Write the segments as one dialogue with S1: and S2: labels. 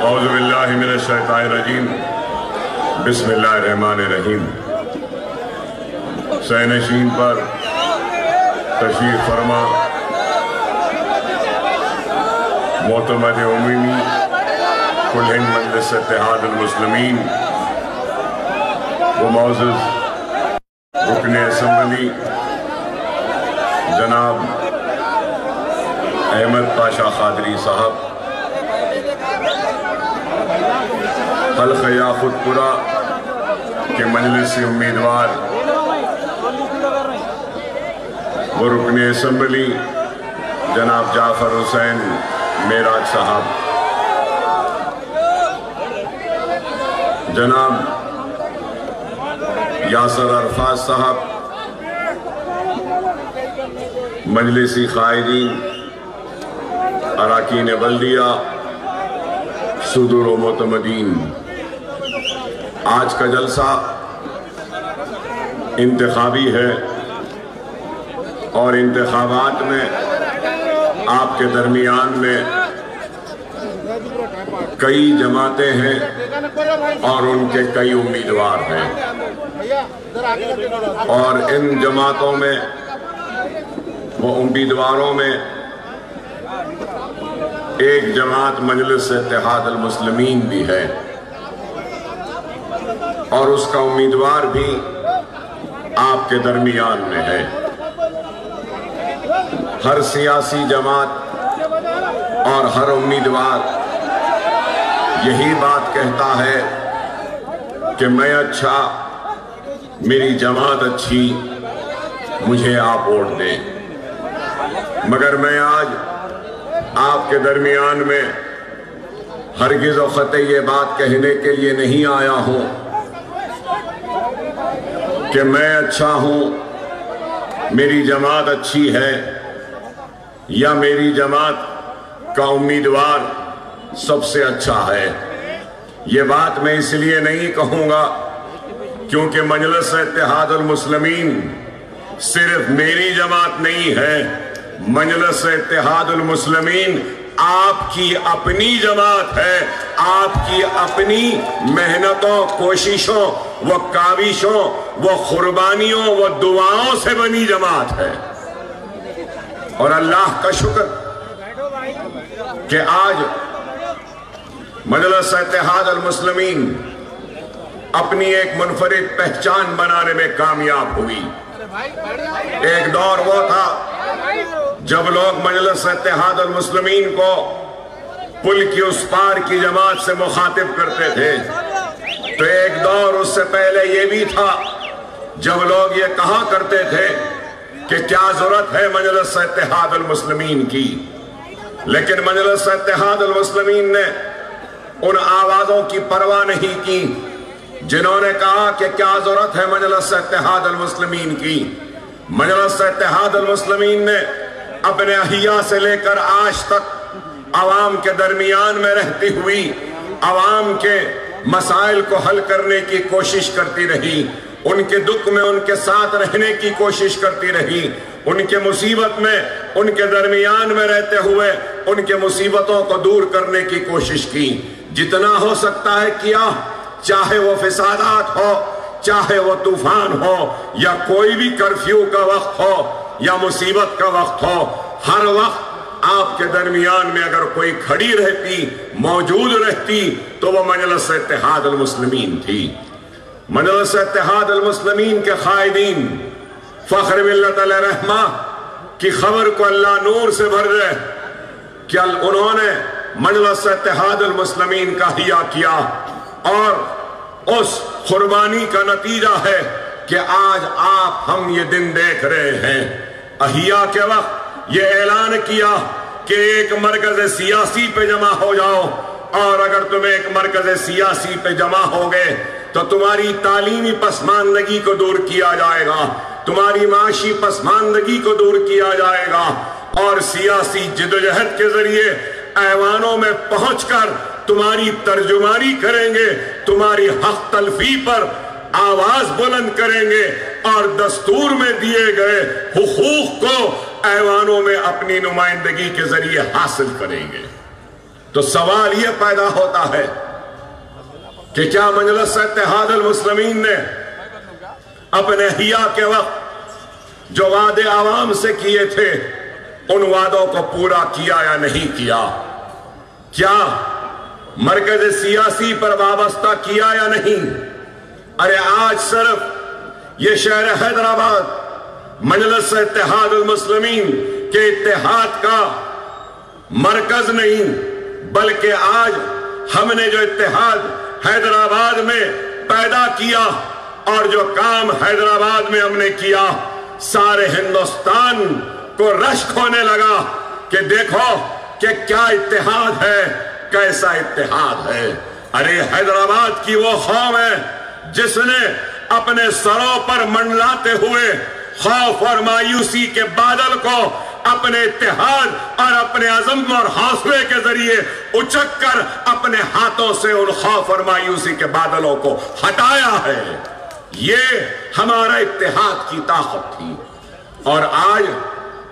S1: اعوذ باللہ من الشیطان الرجیم بسم اللہ الرحمن الرحیم۔ سینشین پر تشریف فرما معتمد عمومی کل ہند مجلس اتحاد المسلمین و معزز رکن اسمبلی جناب احمد پاشا قادری صاحب، حلق یاقوت پورہ کے مجلسی امیدوار و رکن اسمبلی جناب جعفر حسین معراج صاحب، جناب یاسر عرفات صاحب، مجلسی قائدین، اراکین بلدیہ، صدور و معتمدین، آج کا جلسہ انتخابی ہے اور انتخابات میں آپ کے درمیان میں کئی جماعتیں ہیں اور ان کے کئی امیدوار ہیں، اور ان جماعتوں میں وہ امیدواروں میں ایک جماعت مجلس اتحاد المسلمین بھی ہے اور اس کا امیدوار بھی آپ کے درمیان میں ہے۔ ہر سیاسی جماعت اور ہر امیدوار یہی بات کہتا ہے کہ میں اچھا، میری جماعت اچھی، مجھے آپ ووٹ دیں، مگر میں آج آپ کے درمیان میں ہرگز و قطعی یہ بات کہنے کے لیے نہیں آیا ہوں کہ میں اچھا ہوں، میری جماعت اچھی ہے، یا میری جماعت کا امیدوار سب سے اچھا ہے۔ یہ بات میں اس لیے نہیں کہوں گا کیونکہ مجلس اتحاد المسلمین صرف میری جماعت نہیں ہے، مجلس اتحاد المسلمین آپ کی اپنی جماعت ہے، آپ کی اپنی محنتوں، کوششوں و کاوشوں و قربانیوں و دعاؤں سے بنی جماعت ہے۔ اور اللہ کا شکر کہ آج مجلس اتحاد المسلمین اپنی ایک منفرد پہچان بنانے میں کامیاب ہوئی۔ ایک دور وہ تھا جب لوگ مجلس اتحاد المسلمین کو پل کی اس پار کی جماعت سے مخاطب کرتے تھے، تو ایک دور اس سے پہلے یہ بھی تھا جب لوگ یہ کہا کرتے تھے کہ کیا ضرورت ہے مجلس اتحاد المسلمین کی، لیکن مجلس اتحاد المسلمین نے ان آوازوں کی پرواہ نہیں کی جنہوں نے کہا کہ کیا ضرورت ہے مجلس اتحاد المسلمین کی۔ مجلس اتحاد المسلمین نے اپنے احیاء سے لے کر آج تک عوام کے درمیان میں رہتی ہوئی عوام کے مسائل کو حل کرنے کی کوشش کرتی رہی، ان کے دکھ میں ان کے ساتھ رہنے کی کوشش کرتی رہی، ان کے مصیبت میں ان کے درمیان میں رہتے ہوئے ان کے مصیبتوں کو دور کرنے کی کوشش کی، جتنا ہو سکتا ہے کیا، چاہے وہ فسادات ہو، چاہے وہ طوفان ہو، یا کوئی بھی کرفیو کا وقت ہو یا مصیبت کا وقت ہو، ہر وقت آپ کے درمیان میں اگر کوئی کھڑی رہتی، موجود رہتی، تو وہ مجلس اتحاد المسلمین تھی۔ مجلس اتحاد المسلمین کے قائدین فخر ملت علیہ رحمہ کی خبر کو اللہ نور سے بھر دے کہ انہوں نے مجلس اتحاد المسلمین کا احیاء کیا، اور اس قربانی کا نتیجہ ہے کہ آج آپ ہم یہ دن دیکھ رہے ہیں۔ احیاء کے وقت یہ اعلان کیا کہ ایک مرکز سیاسی پہ جمع ہو جاؤ، اور اگر تم ایک مرکز سیاسی پہ جمع ہوگے تو تمہاری تعلیمی پسماندگی کو دور کیا جائے گا، تمہاری معاشی پسماندگی کو دور کیا جائے گا، اور سیاسی جدوجہد کے ذریعے ایوانوں میں پہنچ کر تمہاری ترجمانی کریں گے، تمہاری حق تلفی پر آواز بلند کریں گے، اور دستور میں دیے گئے حقوق کو ایوانوں میں اپنی نمائندگی کے ذریعے حاصل کریں گے۔ تو سوال یہ پیدا ہوتا ہے کہ کیا مجلس اتحاد المسلمین نے اپنے احیاء کے وقت جو وعدے عوام سے کیے تھے ان وعدوں کو پورا کیا یا نہیں کیا؟ کیا مرکز سیاسی پر وابستہ کیا یا نہیں؟ ارے آج صرف یہ شہر حیدرآباد مجلس اتحاد المسلمین کے اتحاد کا مرکز نہیں، بلکہ آج ہم نے جو اتحاد حیدرآباد میں پیدا کیا اور جو کام حیدرآباد میں ہم نے کیا، سارے ہندوستان کو رشک ہونے لگا کہ دیکھو کہ کیا اتحاد ہے، کیسا اتحاد ہے۔ ارے حیدرآباد کی وہ قوم ہے جس نے اپنے سروں پر منڈلاتے ہوئے خوف اور مایوسی کے بادل کو اپنے اتحاد اور اپنے عزم اور حوصلے کے ذریعے اچک کر اپنے ہاتھوں سے ان خوف اور مایوسی کے بادلوں کو ہٹایا ہے۔ یہ ہمارا اتحاد کی طاقت تھی، اور آج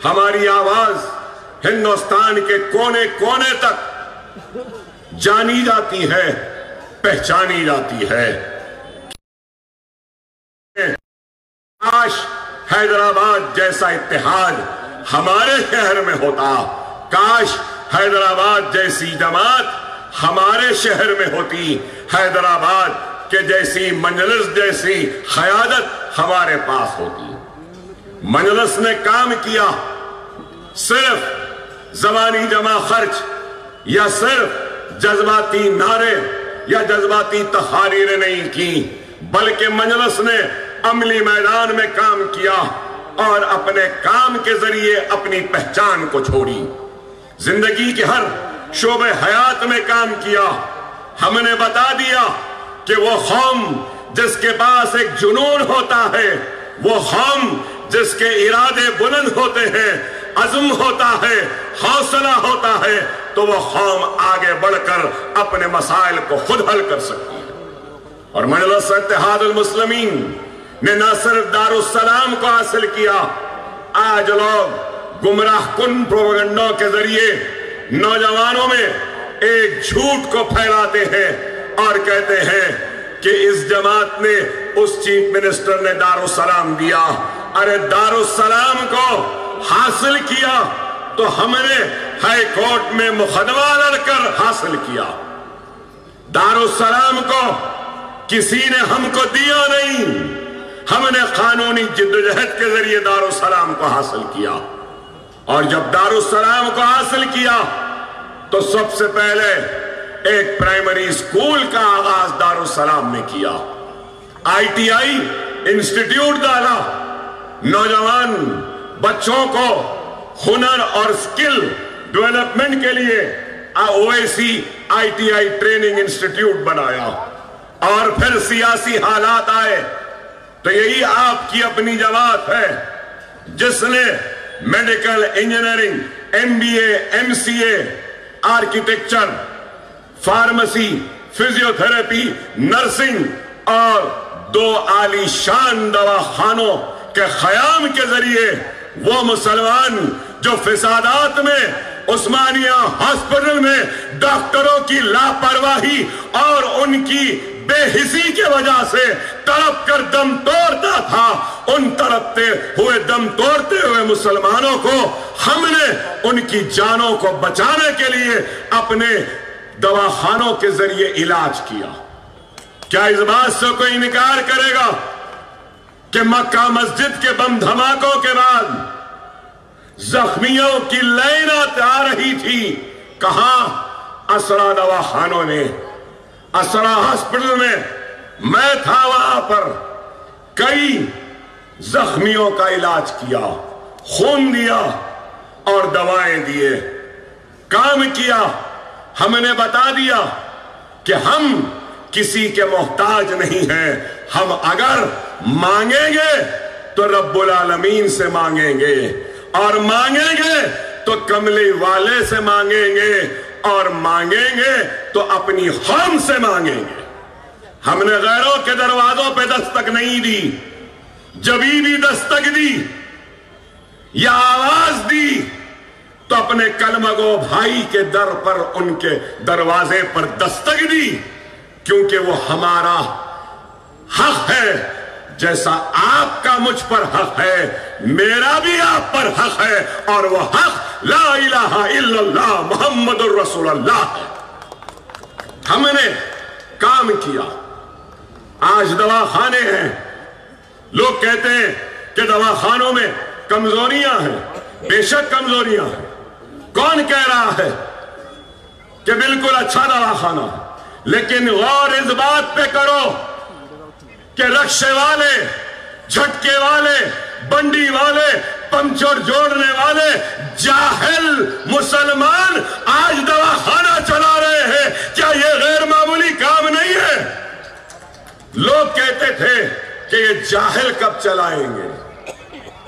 S1: ہماری آواز ہندوستان کے کونے کونے تک جانی جاتی ہے، پہچانی جاتی ہے۔ کاش حیدرآباد جیسا اتحاد ہمارے شہر میں ہوتا، کاش حیدرآباد جیسی جماعت ہمارے شہر میں ہوتی، حیدرآباد کے جیسی مجلس جیسی قیادت ہمارے پاس ہوتی۔ مجلس نے کام کیا، صرف زبانی جمع خرچ یا صرف جذباتی نعرے یا جذباتی تحریریں نہیں کی، بلکہ مجلس نے عملی میدان میں کام کیا اور اپنے کام کے ذریعے اپنی پہچان کو چھوڑی، زندگی کے ہر شعبے حیات میں کام کیا۔ ہم نے بتا دیا کہ وہ قوم جس کے پاس ایک جنون ہوتا ہے، وہ قوم جس کے ارادے بلند ہوتے ہیں، عزم ہوتا ہے، حوصلہ ہوتا ہے، تو وہ قوم آگے بڑھ کر اپنے مسائل کو خود حل کر سکتی ہے۔ اور مجلس اتحاد المسلمین نے نہ صرف دارالسلام کو حاصل کیا، آج لوگ گمراہ کن پروپیگنڈوں کے ذریعے نوجوانوں میں ایک جھوٹ کو پھیلاتے ہیں اور کہتے ہیں کہ اس جماعت نے، اس چیف منسٹر نے دارالسلام دیا۔ ارے دارالسلام کو حاصل کیا تو ہم نے ہائی کورٹ میں مقدمہ لڑ کر حاصل کیا، دارالسلام کو کسی نے ہم کو دیا نہیں، ہم نے قانونی جدوجہد کے ذریعے دارالسلام کو حاصل کیا۔ اور جب دارالسلام کو حاصل کیا تو سب سے پہلے ایک پرائمری اسکول کا آغاز دارالسلام میں کیا، ITI انسٹیٹیوٹ ڈالا، نوجوان بچوں کو ہنر اور سکل ڈیولپمنٹ کے لیے OIC ITI ٹریننگ انسٹیٹیوٹ بنایا۔ اور پھر سیاسی حالات آئے تو یہی آپ کی اپنی جماعت ہے جس نے medical engineering, MBA، MCA، architecture, pharmacy, physiotherapy, nursing اور 2 عالی شان دواخانوں کے قیام کے ذریعے وہ مسلمان جو فسادات میں عثمانیہ ہاسپٹل میں ڈاکٹروں کی لاپرواہی اور ان کی بے حسی کی وجہ سے تڑپ کر دم توڑتا تھا، ان تڑپتے ہوئے دم توڑتے ہوئے مسلمانوں کو ہم نے ان کی جانوں کو بچانے کے لیے اپنے دواخانوں کے ذریعے علاج کیا۔ کیا اس بات سے کوئی انکار کرے گا کہ مکہ مسجد کے بم دھماکوں کے بعد زخمیوں کی لائنیں آ رہی تھی؟ کہاں؟ اسرا دواخانوں میں، اسرا ہاسپٹل میں میں تھا، وہاں پر کئی زخمیوں کا علاج کیا، خون دیا اور دوائیں دیے، کام کیا۔ ہم نے بتا دیا کہ ہم کسی کے محتاج نہیں ہیں، ہم اگر مانگیں گے تو رب العالمین سے مانگیں گے، اور مانگیں گے تو کملی والے سے مانگیں گے، اور مانگیں گے تو اپنی قوم سے مانگیں گے۔ ہم نے غیروں کے دروازوں پہ دستک نہیں دی، جبھی بھی دستک دی یا آواز دی تو تو اپنے کلمہ گو بھائی کے در پر ان کے دروازے پر دستک دی، کیونکہ وہ ہمارا حق ہے، جیسا آپ کا مجھ پر حق ہے میرا بھی آپ پر حق ہے، اور وہ حق لا الہ الا اللہ محمد الرسول اللہ ہے۔ ہم نے کام کیا۔ آج دواخانے ہیں، لوگ کہتے ہیں کہ دواخانوں میں کمزوریاں ہیں، بے شک کمزوریاں ہیں۔ کون کہہ رہا ہے کہ بالکل اچھا دواخانہ ہے؟ لیکن غور اس بات پہ کرو کہ رکشے والے، جھٹکے والے، بنڈی والے، پنچر جوڑنے والے جاہل مسلمان آج دواخانہ چلا رہے ہیں۔ کیا یہ غیر معمولی کام نہیں ہے؟ لوگ کہتے تھے کہ یہ جاہل کب چلائیں گے؟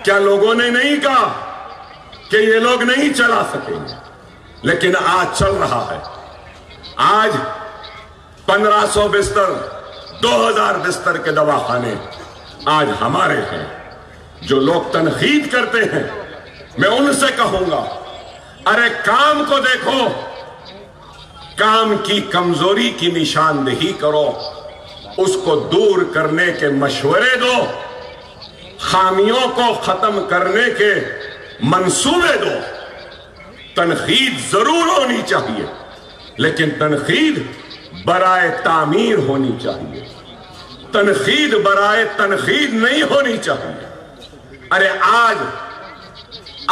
S1: کیا لوگوں نے نہیں کہا کہ یہ لوگ نہیں چلا سکیں گے؟ لیکن آج چل رہا ہے۔ آج 1500 بستر، 2000 بستر کے دواخانے آج ہمارے ہیں۔ جو لوگ تنقید کرتے ہیں، میں ان سے کہوں گا، ارے کام کو دیکھو، کام کی کمزوری کی نشاندہی کرو، اس کو دور کرنے کے مشورے دو، خامیوں کو ختم کرنے کے منصوبے دو۔ تنقید ضرور ہونی چاہیے، لیکن تنقید برائے تعمیر ہونی چاہیے، تنقید برائے تنقید نہیں ہونی چاہیے۔ ارے آج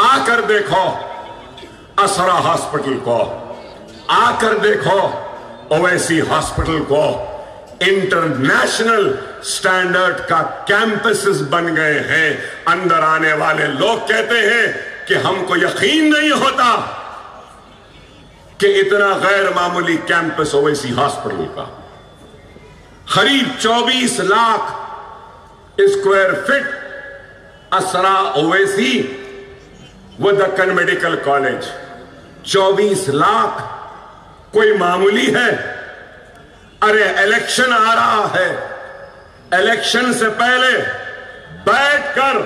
S1: آ کر دیکھو اسرا ہاسپٹل کو، آ کر دیکھو اویسی ہاسپٹل کو، انٹرنیشنل سٹینڈرڈ کا کیمپسز بن گئے ہیں۔ اندر آنے والے لوگ کہتے ہیں کہ ہم کو یقین نہیں ہوتا کہ اتنا غیر معمولی کیمپس اویسی ہاسپٹل کا، قریب 24 لاکھ اسکوائر فٹ اسرا اویسی و دکن میڈیکل کالج، 24 لاکھ کوئی معمولی ہے؟ ارے الیکشن آ رہا ہے، الیکشن سے پہلے بیٹھ کر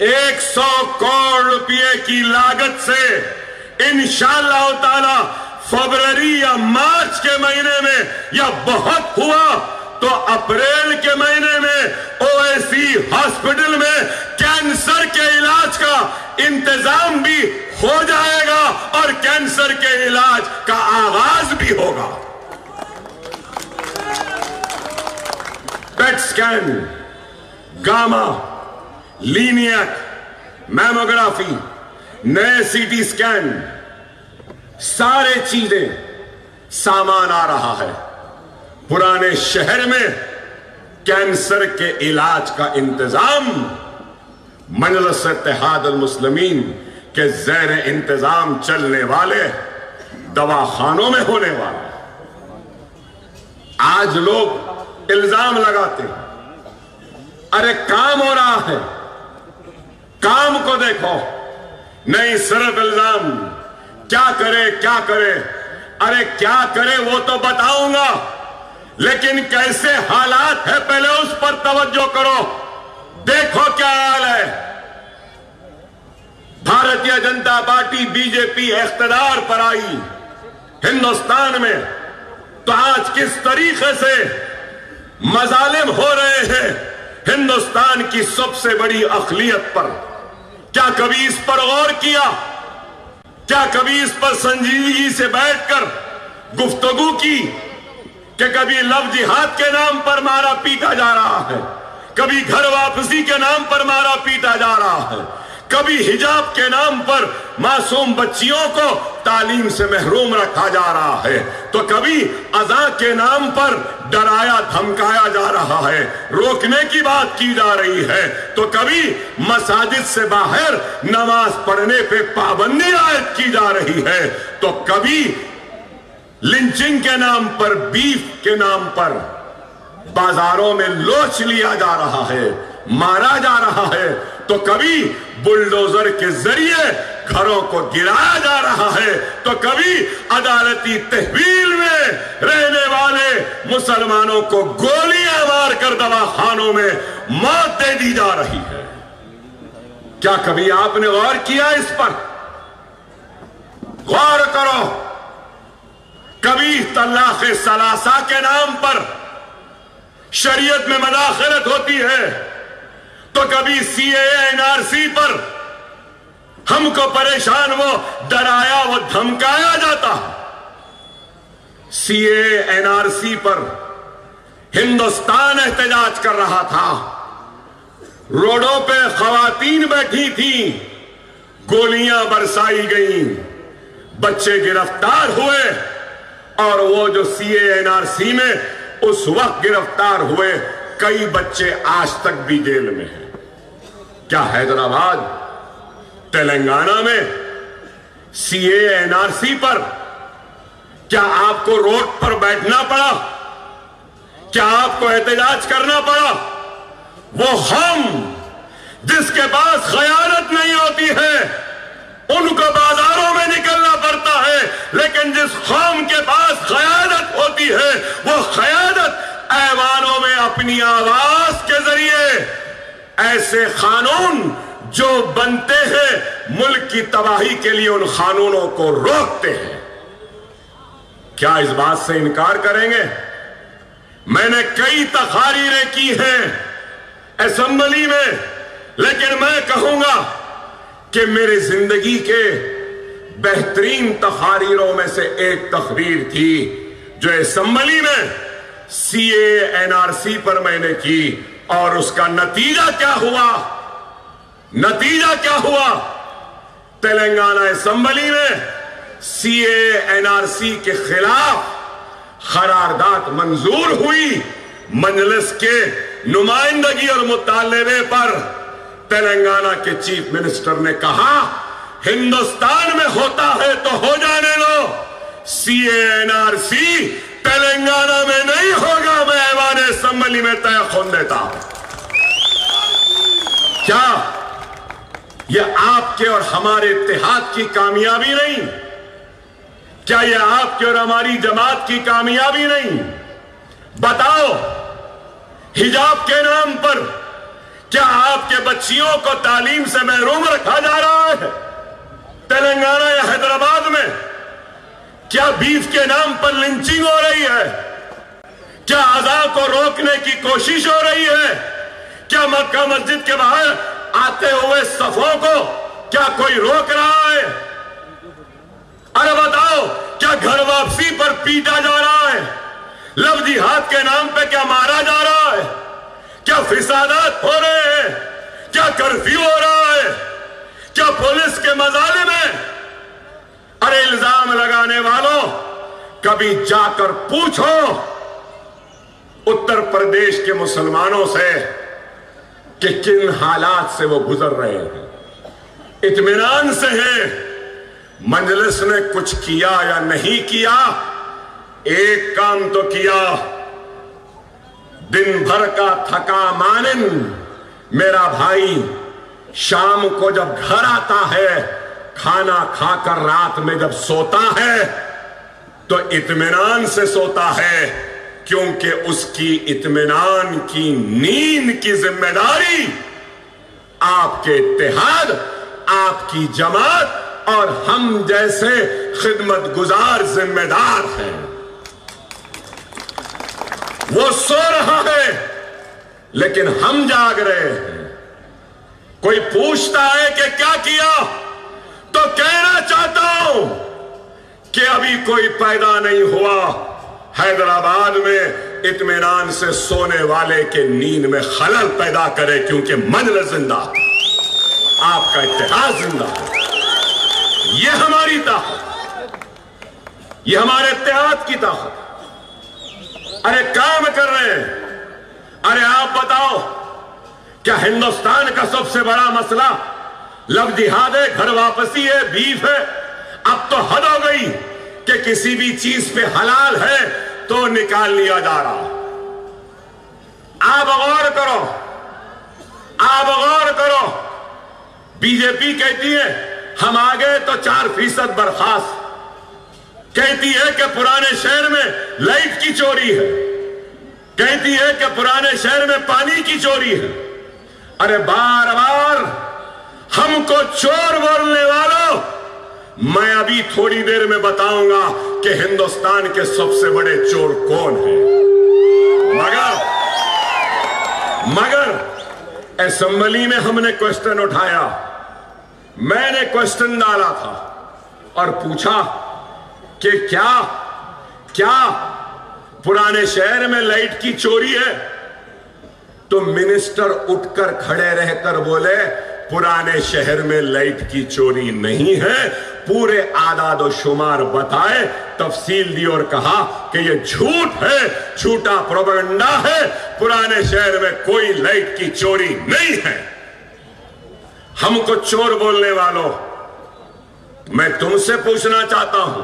S1: 100 کروڑ روپے کی لاگت سے انشاءاللہ تعالی فروری یا مارچ کے مہینے میں، یا بہت ہوا تو اپریل کے مہینے میں اویسی ہاسپٹل میں کینسر کے علاج کا انتظام بھی ہو جائے گا اور کینسر کے علاج کا آغاز بھی ہوگا۔ پیٹ سکین، گاما، لینیٹ، میموگرافی، نئے سی ٹی سکین، سارے چیزیں سامان آ رہا ہے۔ پرانے شہر میں کینسر کے علاج کا انتظام مجلس اتحاد المسلمین کے زیر انتظام چلنے والے دواخانوں میں ہونے والا۔ آج لوگ الزام لگاتے ہیں، ارے کام ہو رہا ہے، کام کو دیکھو۔ نہیں، صرف الزام۔ کیا کرے کیا کرے؟ ارے کیا کرے وہ تو بتاؤں گا، لیکن کیسے حالات ہے پہلے اس پر توجہ کرو۔ دیکھو کیا حال ہے۔ Bharatiya Janata party B J پی اقتدار پر آئی ہندوستان میں، تو آج کس طریقے سے مظالم ہو رہے ہیں ہندوستان کی سب سے بڑی اقلیت پر۔ کیا کبھی اس پر غور کیا؟ کیا کبھی اس پر سنجیدگی سے بیٹھ کر گفتگو کی کہ کبھی لو جہاد کے نام پر مارا پیٹا جا رہا ہے، کبھی گھر واپسی کے نام پر مارا پیٹا جا رہا ہے، کبھی حجاب کے نام پر معصوم بچیوں کو تعلیم سے محروم رکھا جا رہا ہے، تو کبھی اذان کے نام پر ڈرایا دھمکایا جا رہا ہے، روکنے کی بات کی جا رہی ہے، تو کبھی مساجد سے باہر نماز پڑھنے پہ پابندی عائد کی جا رہی ہے، تو کبھی لنچنگ کے نام پر، بیف کے نام پر بازاروں میں لوچ لیا جا رہا ہے، مارا جا رہا ہے، تو کبھی بلڈوزر کے ذریعے گھروں کو گرایا جا رہا ہے، تو کبھی عدالتی تحویل میں رہنے والے مسلمانوں کو گولیاں مار کر دواخانوں میں موت دے دی جا رہی ہے۔ کیا کبھی آپ نے غور کیا اس پر غور کرو، کبھی طلاق ثلاثہ کے نام پر شریعت میں مداخلت ہوتی ہے تو کبھی سی اے این آر سی پر ہم کو پریشان وہ ڈرایا وہ دھمکایا جاتا ہے۔ سی اے این آر سی پر ہندوستان احتجاج کر رہا تھا، روڈوں پہ خواتین بیٹھی تھیں، گولیاں برسائی گئیں، بچے گرفتار ہوئے، اور وہ جو سی اے این آر سی میں اس وقت گرفتار ہوئے کئی بچے آج تک بھی جیل میں ہیں۔ کیا حیدرآباد، تلنگانہ میں سی اے این آر سی پر کیا آپ کو روڈ پر بیٹھنا پڑا؟ کیا آپ کو احتجاج کرنا پڑا؟ وہ ہم جس کے پاس خیانت نہیں ہوتی ہے ان کو بازاروں میں نکلنا پڑتا ہے، لیکن جس قوم کے پاس خیانت ہوتی ہے وہ خیانت ایوانوں میں اپنی آواز کے ذریعے ایسے قانون جو بنتے ہیں ملک کی تباہی کے لیے ان قانونوں کو روکتے ہیں۔ کیا اس بات سے انکار کریں گے؟ میں نے کئی تقاریریں کی ہیں اسمبلی میں، لیکن میں کہوں گا کہ میری زندگی کے بہترین تقاریروں میں سے ایک تقریر تھی جو اسمبلی میں سی اے این آر سی پر میں نے کی، اور اس کا نتیجہ کیا ہوا؟ نتیجہ کیا ہوا؟ تلنگانہ اسمبلی میں سی اے این آر سی کے خلاف قرارداد منظور ہوئی۔ مجلس کے نمائندگی اور مطالبے پر تلنگانہ کے چیف منسٹر نے کہا ہندوستان میں ہوتا ہے تو ہو جانے دو، سی اے این آر سی تلنگانہ میں نہیں ہوگا، میں ایوان اسمبلی میں طے خون دیتا ہوں۔ کیا یہ آپ کے اور ہمارے اتحاد کی کامیابی نہیں؟ کیا یہ آپ کے اور ہماری جماعت کی کامیابی نہیں؟ بتاؤ، حجاب کے نام پر کیا آپ کے بچیوں کو تعلیم سے محروم رکھا جا رہا ہے؟ تلنگانہ یا حیدرآباد میں کیا بیف کے نام پر لنچنگ ہو رہی ہے؟ کیا اذان کو روکنے کی کوشش ہو رہی ہے؟ کیا مکہ مسجد کے باہر آتے ہوئے صفوں کو کیا کوئی روک رہا ہے؟ ارے بتاؤ، کیا گھر واپسی پر پیٹا جا رہا ہے؟ لو جہاد کے نام پہ کیا مارا جا رہا ہے؟ کیا فسادات ہو رہے ہیں؟ کیا کرفیو ہو رہا ہے؟ کیا پولیس کے مظالم ہیں؟ ارے الزام لگانے والوں، کبھی جا کر پوچھو اتر پردیش کے مسلمانوں سے کہ کن حالات سے وہ گزر رہے ہیں، اطمینان سے ہیں۔ مجلس نے کچھ کیا یا نہیں کیا؟ ایک کام تو کیا، دن بھر کا تھکا مانن میرا بھائی شام کو جب گھر آتا ہے، کھانا کھا کر رات میں جب سوتا ہے تو اطمینان سے سوتا ہے، کیونکہ اس کی اطمینان کی نیند کی ذمہ داری آپ کے اتحاد، آپ کی جماعت اور ہم جیسے خدمت گزار ذمہ دار ہیں۔ وہ سو رہا ہے لیکن ہم جاگ رہے ہیں۔ کوئی پوچھتا ہے کہ کیا کیا تو کہنا چاہتا ہوں کہ ابھی کوئی پیدا نہیں ہوا حیدرآباد میں اطمینان سے سونے والے کے نیند میں خلل پیدا کرے، کیونکہ مجلس زندہ، آپ کا اتحاد زندہ ہے۔ یہ ہماری طاقت، یہ ہمارے اتحاد کی طاقت۔ ارے کام کر رہے ہیں۔ ارے آپ بتاؤ، کیا ہندوستان کا سب سے بڑا مسئلہ لو جہاد ہے، گھر واپسی ہے، بیف ہے؟ اب تو حد ہو گئی کہ کسی بھی چیز پہ حلال ہے تو نکال لیا جا رہا۔ آپ غور کرو، آپ غور کرو، بی جے پی کہتی ہے ہم آگئے تو 4% برخاست، کہتی ہے کہ پرانے شہر میں لائٹ کی چوری ہے، کہتی ہے کہ پرانے شہر میں پانی کی چوری ہے۔ ارے بار بار ہم کو چور بولنے والوں मैं अभी थोड़ी देर में बताऊंगा कि हिंदुस्तान के सबसे बड़े चोर कौन हैं। मगर असेंबली में हमने क्वेश्चन उठाया, मैंने क्वेश्चन डाला था और पूछा कि क्या पुराने शहर में लाइट की चोरी है? तो मिनिस्टर उठकर खड़े रहकर बोले, पुराने शहर में लाइट की चोरी नहीं है। पूरे आदाद और शुमार बताए, तफसील दी और कहा कि यह झूठ है, झूठा प्रोपेगेंडा है, पुराने शहर में कोई लाइट की चोरी नहीं है। हमको चोर बोलने वालों, मैं तुमसे पूछना चाहता हूं,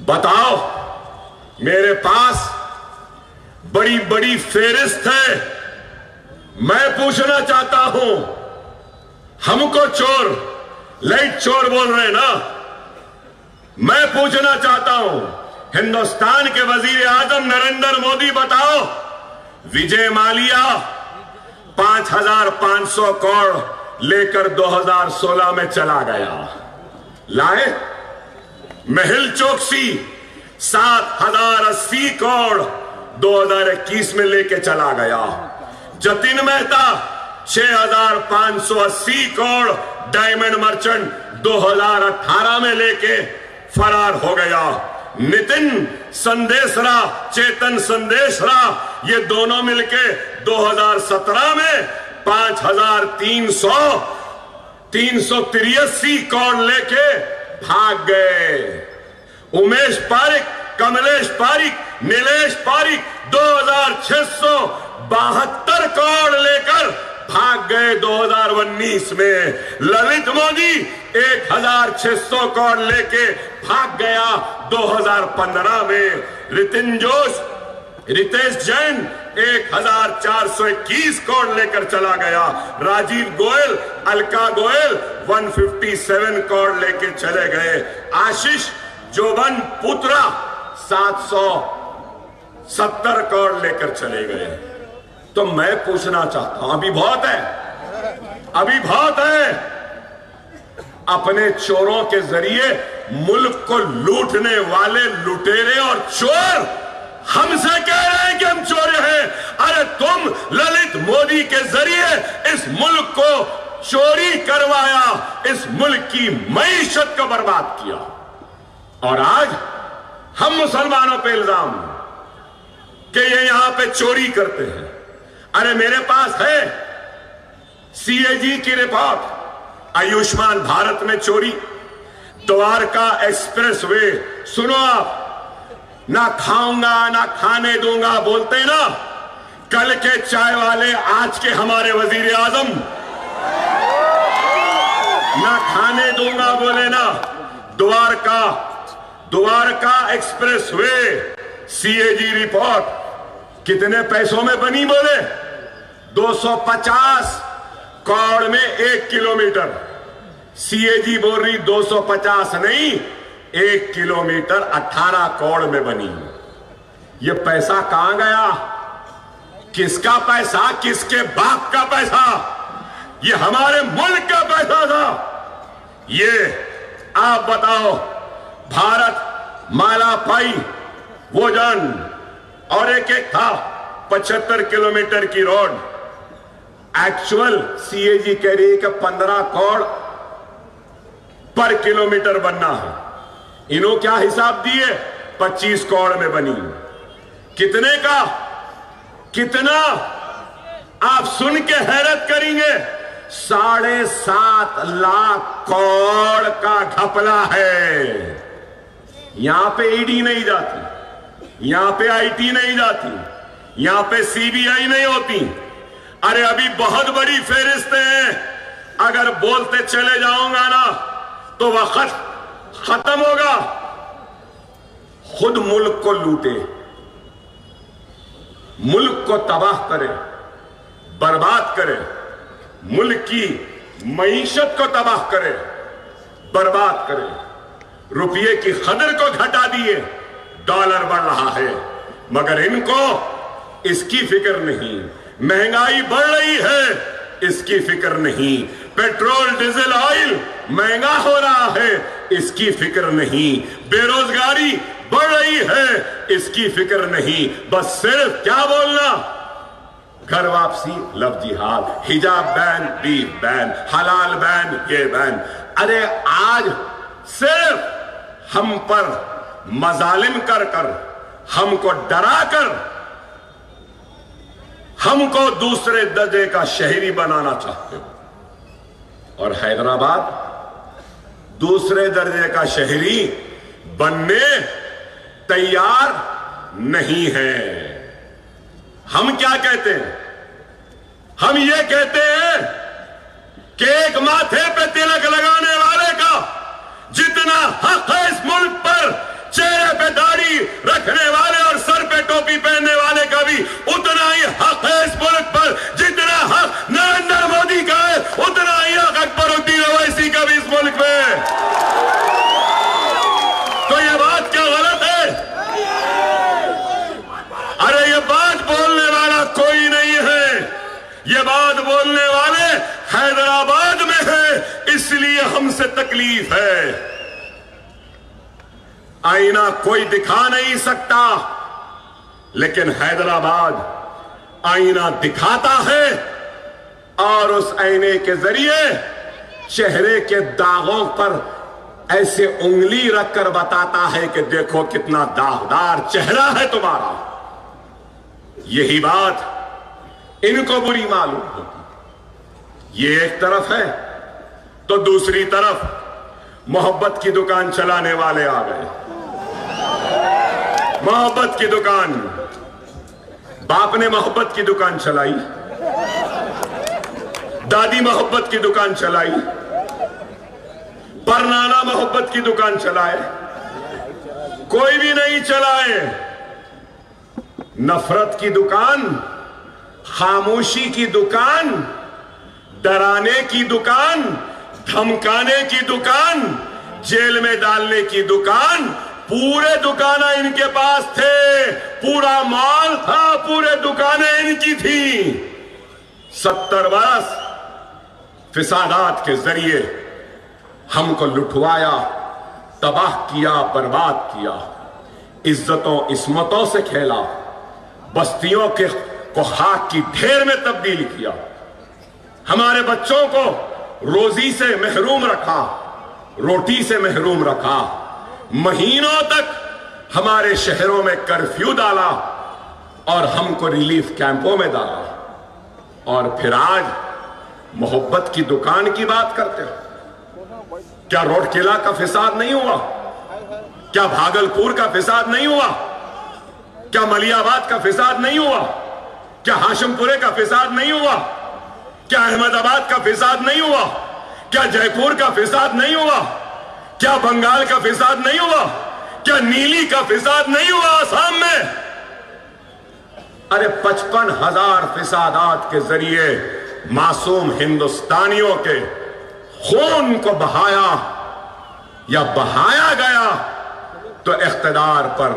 S1: बताओ, मेरे पास बड़ी बड़ी फेहरिस्त है, मैं पूछना चाहता हूं, हमको चोर, लाइट चोर बोल रहे हैं ना? मैं पूछना चाहता हूं, हिंदुस्तान के वजीर आजम नरेंद्र मोदी बताओ, विजय माल्या 5,500 करोड़ लेकर 2016 में चला गया, लाए? मेहुल चोकसी 7,080 करोड़ 2021 में लेके चला गया। जतिन मेहता 6,580 करोड़ डायमंड मर्चेंट 2018 में लेके फरार हो गया। नितिन संदेशरा, चेतन संदेशरा, ये दोनों मिलके 2017 में 5,383 करोड़ लेके भाग गए। उमेश पारिक, कमलेश पारिक, नीलेश पारिक 2,672 करोड़ लेकर भाग गए 2019 में। ललित मोदी 1,600 करोड़ लेके भाग गया 2015 में। रितेश जैन 1,421 करोड़ लेकर चला गया। राजीव गोयल, अलका गोयल 157 करोड़ लेके चले गए। आशीष जोबन पुत्रा 770 करोड़ लेकर चले गए। तो मैं पूछना चाहता हूं, अभी बहुत है, अभी बहुत है। अपने चोरों के जरिए मुल्क को लूटने वाले लुटेरे और चोर हमसे कह रहे हैं कि हम चोर हैं। अरे तुम ललित मोदी के जरिए इस मुल्क को चोरी करवाया, इस मुल्क की मईशत को बर्बाद किया, और आज हम मुसलमानों पे इल्जाम कि ये यहां पे चोरी करते हैं। अरे मेरे पास है सीएजी की रिपोर्ट, आयुष्मान भारत में चोरी, द्वारका एक्सप्रेस वे, सुनो आप, ना खाऊंगा ना खाने दूंगा बोलते ना, कल के चाय वाले आज के हमारे वजीर आजम, ना खाने दूंगा बोले ना। Dwarka express way CAG report कितने पैसों में बनी बोले? 250 करोड़ में 1 किलोमीटर। सीएजी बोल रही 250 नहीं, 1 किलोमीटर 18 करोड़ में बनी। ये पैसा कहां गया? किसका पैसा? किसके बाप का पैसा? ये हमारे मुल्क का पैसा था। ये आप बताओ, भारत माला पाई वोजन और एक था 75 किलोमीटर की रोड, एक्चुअल सीएजी कह रही है कि 15 करोड़ पर किलोमीटर बनना है। इन्हों क्या हिसाब दिए? 25 करोड़ में बनी। कितने का? कितना? आप सुन के हैरत करेंगे, 7.5 लाख करोड़ का घपला है। यहां पे ईडी नहीं जाती, यहां पे आईटी नहीं जाती, यहां पे सीबीआई नहीं होती। अरे अभी बहुत बड़ी फेहरिस्तें हैं, अगर बोलते चले जाऊंगा ना तो वक्त खत्म होगा। खुद मुल्क को लूटे, मुल्क को तबाह करे, बर्बाद करे, मुल्क की मईशत को तबाह करे, बर्बाद करे, रुपये की कदर को घटा दिए, डॉलर बढ़ रहा है, मगर इनको इसकी फिक्र नहीं। महंगाई बढ़ रही है, इसकी फिक्र नहीं। पेट्रोल डीजल ऑयल महंगा हो रहा है, इसकी फिक्र नहीं। बेरोजगारी बढ़ रही है, इसकी फिक्र नहीं। बस सिर्फ क्या बोलना, घर वापसी, लव जिहाद, हिजाब बैन, बीफ बैन, हलाल बैन, ये बैन। अरे आज सिर्फ हम पर मजालिम कर कर, हमको डरा कर, हमको दूसरे दर्जे का शहरी बनाना चाहते हो। और हैदराबाद दूसरे दर्जे का शहरी बनने तैयार नहीं है। हम क्या कहते हैं? हम ये कहते हैं कि एक माथे पे तिलक लगाने वाले का जितना हक है इस मुल्क पर, चेहरे पे दाढ़ी रखने वाले और सर पे टोपी पहनने वाले का भी उतना ही हक है इस मुल्क पर। जितना हक नरेंद्र मोदी का है, उतना ही हक अकबरुद्दीन ओवैसी का भी इस मुल्क में। तो ये बात क्या गलत है? अरे ये बात बोलने वाला कोई नहीं है, ये बात बोलने वाले हैदराबाद में है, इसलिए हमसे तकलीफ है। आईना कोई दिखा नहीं सकता, लेकिन हैदराबाद आईना दिखाता है और उस आईने के जरिए चेहरे के दागों पर ऐसे उंगली रखकर बताता है कि देखो कितना दागदार चेहरा है तुम्हारा। यही बात इनको बुरी मालूम होती। ये एक तरफ है, तो दूसरी तरफ मोहब्बत की दुकान चलाने वाले आ गए। मोहब्बत की दुकान, बाप ने मोहब्बत की दुकान चलाई, दादी मोहब्बत की दुकान चलाई, परनाना मोहब्बत की दुकान चलाए, कोई भी नहीं चलाए। नफरत की दुकान, खामोशी की दुकान, डराने की दुकान, धमकाने की दुकान, जेल में डालने की दुकान, पूरे दुकानें इनके पास थे, पूरा माल था, पूरे दुकानें इनकी थी। 70 वर्ष फिसादात के जरिए हमको लुटवाया, तबाह किया, बर्बाद किया, इज्जतों इस्मतों से खेला, बस्तियों के को खाक की ढेर में तब्दील किया, हमारे बच्चों को रोजी से महरूम रखा, रोटी से महरूम रखा, महीनों तक हमारे शहरों में कर्फ्यू डाला और हमको रिलीफ कैंपों में डाला। और फिर आज मोहब्बत की दुकान की बात करते हो। क्या रोडकिला का फिसाद नहीं हुआ? क्या भागलपुर का फिसाद नहीं हुआ? क्या मलियाबाद का फिसाद नहीं हुआ? क्या हाशिमपुरे का फिसाद नहीं हुआ? क्या अहमदाबाद का फिसाद नहीं हुआ? क्या जयपुर का फिसाद नहीं हुआ? क्या बंगाल का फिसाद नहीं हुआ? क्या नीली का फिसाद नहीं हुआ आसाम में? अरे 55,000 फिसादात के जरिए मासूम हिंदुस्तानियों के खून को बहाया या बहाया गया, तो इख्तिदार पर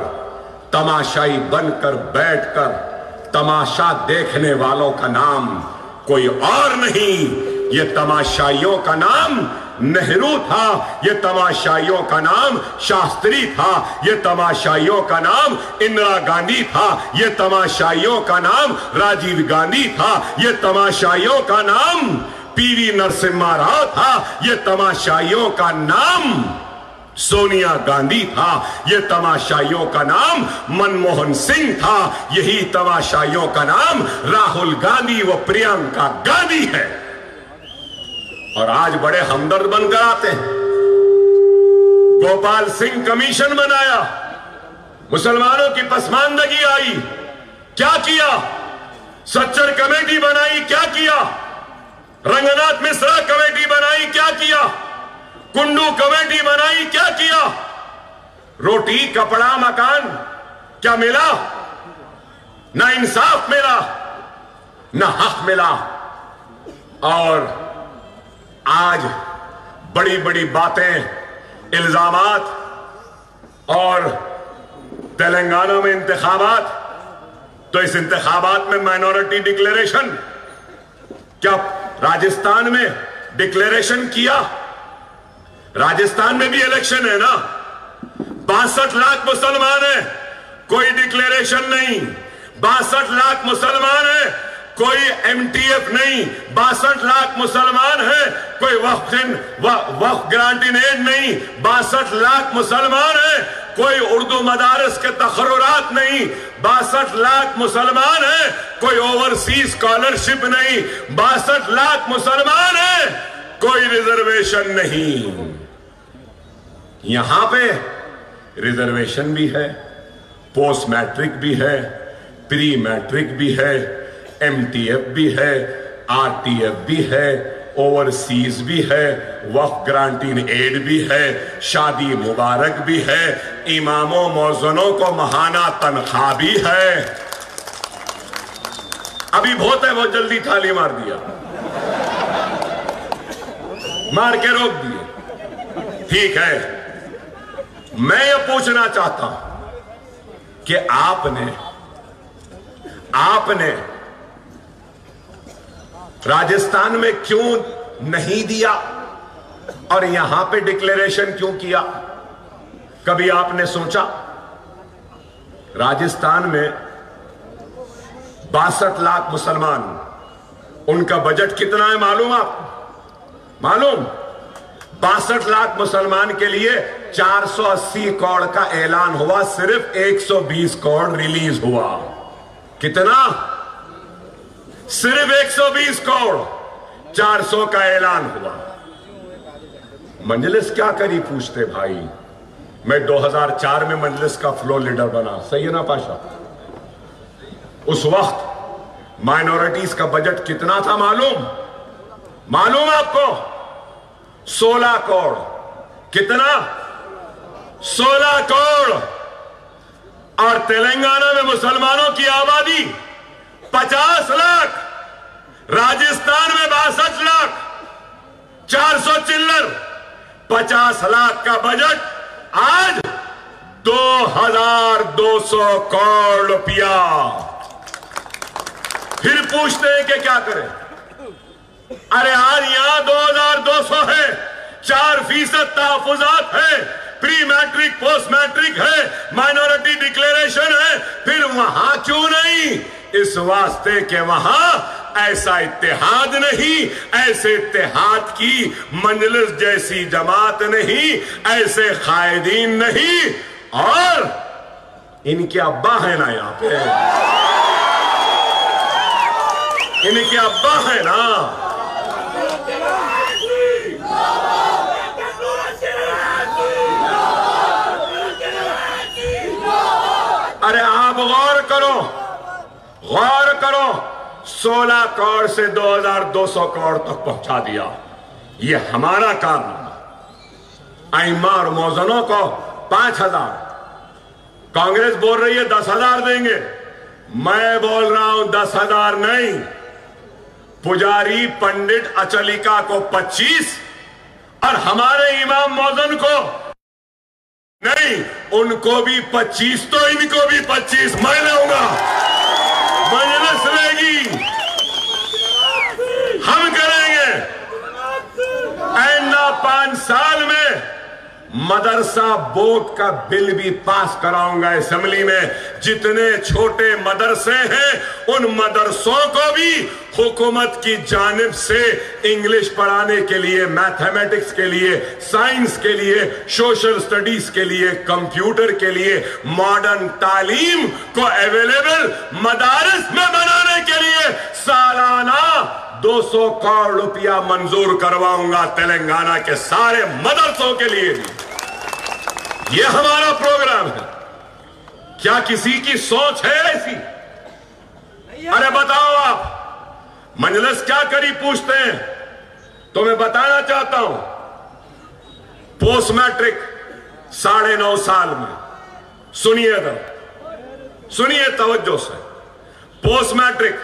S1: तमाशाई बनकर बैठकर तमाशा देखने वालों का नाम कोई और नहीं, ये तमाशाइयों का नाम नेहरू था, ये तमाशाइयों का नाम शास्त्री था, ये तमाशाइयों का नाम इंदिरा गांधी था, ये तमाशाइयों का नाम राजीव गांधी था, ये तमाशाइयों का नाम पीवी नरसिम्हा राव था, ये तमाशाइयों का नाम सोनिया गांधी था, ये तमाशाइयों का नाम मनमोहन सिंह था, यही तमाशाइयों का नाम राहुल गांधी व प्रियंका गांधी है। और आज बड़े हमदर्द बनकर आते हैं। गोपाल सिंह कमीशन बनाया, मुसलमानों की पसमानदगी आई, क्या किया? सच्चर कमेटी बनाई, क्या किया? रंगनाथ मिश्रा कमेटी बनाई, क्या किया? कुंडू कमेटी बनाई, क्या किया? रोटी कपड़ा मकान क्या मिला? ना इंसाफ मिला, ना हक मिला। और आज बड़ी बड़ी बातें, इल्जामात, और तेलंगाना में इंतखाबात, तो इस इंतखाबात में माइनॉरिटी डिक्लेरेशन, क्या राजस्थान में डिक्लेरेशन किया। राजस्थान में भी इलेक्शन है ना, 62 लाख मुसलमान है, कोई डिक्लेरेशन नहीं। 62 लाख मुसलमान है, कोई एमटीएफ नहीं। 62 लाख मुसलमान है, कोई वक्फ ग्रांट इन एड नहीं। 62 लाख मुसलमान है, कोई उर्दू मदारस के तखर्रुरात नहीं। 62 लाख मुसलमान है, कोई ओवरसीज स्कॉलरशिप नहीं। 62 लाख मुसलमान है, कोई रिजर्वेशन नहीं। यहां पे रिजर्वेशन भी है, पोस्ट मैट्रिक भी है, प्री मैट्रिक भी है, एमटीएफ भी है, आरटीएफ भी है, ओवरसीज भी है, वक्फ ग्रांटीन एड भी है, शादी मुबारक भी है, इमामों मौज़नों को महाना तनख्वाह भी है। अभी बहुत है, वो जल्दी थाली मार दिया, मार के रोक दिए। ठीक है, मैं ये पूछना चाहता हूं कि आपने राजस्थान में क्यों नहीं दिया और यहां पे डिक्लेरेशन क्यों किया? कभी आपने सोचा? राजस्थान में 62 लाख मुसलमान, उनका बजट कितना है मालूम आपको? मालूम? 62 लाख मुसलमान के लिए 480 करोड़ का ऐलान हुआ, सिर्फ 120 करोड़ रिलीज हुआ। कितना? सिर्फ 120 करोड़, 400 का ऐलान हुआ। मजलिस क्या करी पूछते भाई? मैं 2004 में मजलिस का फ्लोर लीडर बना, सही है ना पाशा? उस वक्त माइनॉरिटीज का बजट कितना था मालूम? मालूम आपको? 16 करोड़। कितना? 16 करोड़। और तेलंगाना में मुसलमानों की आबादी 50 लाख, राजस्थान में 62 लाख, 400 चिल्लर, 50 लाख का बजट आज 2200 करोड़ रुपया। फिर पूछते हैं कि क्या करें? अरे आज यहां 2200 है, 4% तहफुजात है, प्री मैट्रिक पोस्ट मैट्रिक है, माइनॉरिटी डिक्लेरेशन है, फिर वहां क्यों नहीं? इस वास्ते के वहां ऐसा इत्तेहाद नहीं, ऐसे इत्तेहाद की मजलिस जैसी जमात नहीं, ऐसे कायदीन नहीं। और इनके अब्बा है ना यहां पे, इनके अब्बा है ना। अरे आप गौर करो, गौर करो, 16 करोड़ से 2200 करोड़ तक पहुंचा दिया। ये हमारा काम। आइमा और मौजनों को 5000, कांग्रेस बोल रही है 10,000 देंगे, मैं बोल रहा हूं 10,000 नहीं। पुजारी पंडित अचलिका को 25 और हमारे इमाम मौजन को नहीं, उनको भी 25, तो इनको भी 25 मैं लाऊंगा। मजलिस लेगी, हम करेंगे। एंड 5 साल में मदरसा बोर्ड का बिल भी पास कराऊंगा असेंबली में। जितने छोटे मदरसे हैं उन मदरसों को भी हुकूमत की जानिब से इंग्लिश पढ़ाने के लिए, मैथमेटिक्स के लिए, साइंस के लिए, सोशल स्टडीज के लिए, कंप्यूटर के लिए, मॉडर्न तालीम को अवेलेबल मदारिस में बनाने के लिए सालाना 200 करोड़ रुपया मंजूर करवाऊंगा तेलंगाना के सारे मदरसों के लिए भी। यह हमारा प्रोग्राम है। क्या किसी की सोच है ऐसी? अरे बताओ आप, मजलिस क्या करी पूछते हैं, तो मैं बताना चाहता हूं। पोस्ट मैट्रिक 9.5 साल में, सुनिए तवज्जो से, पोस्ट मैट्रिक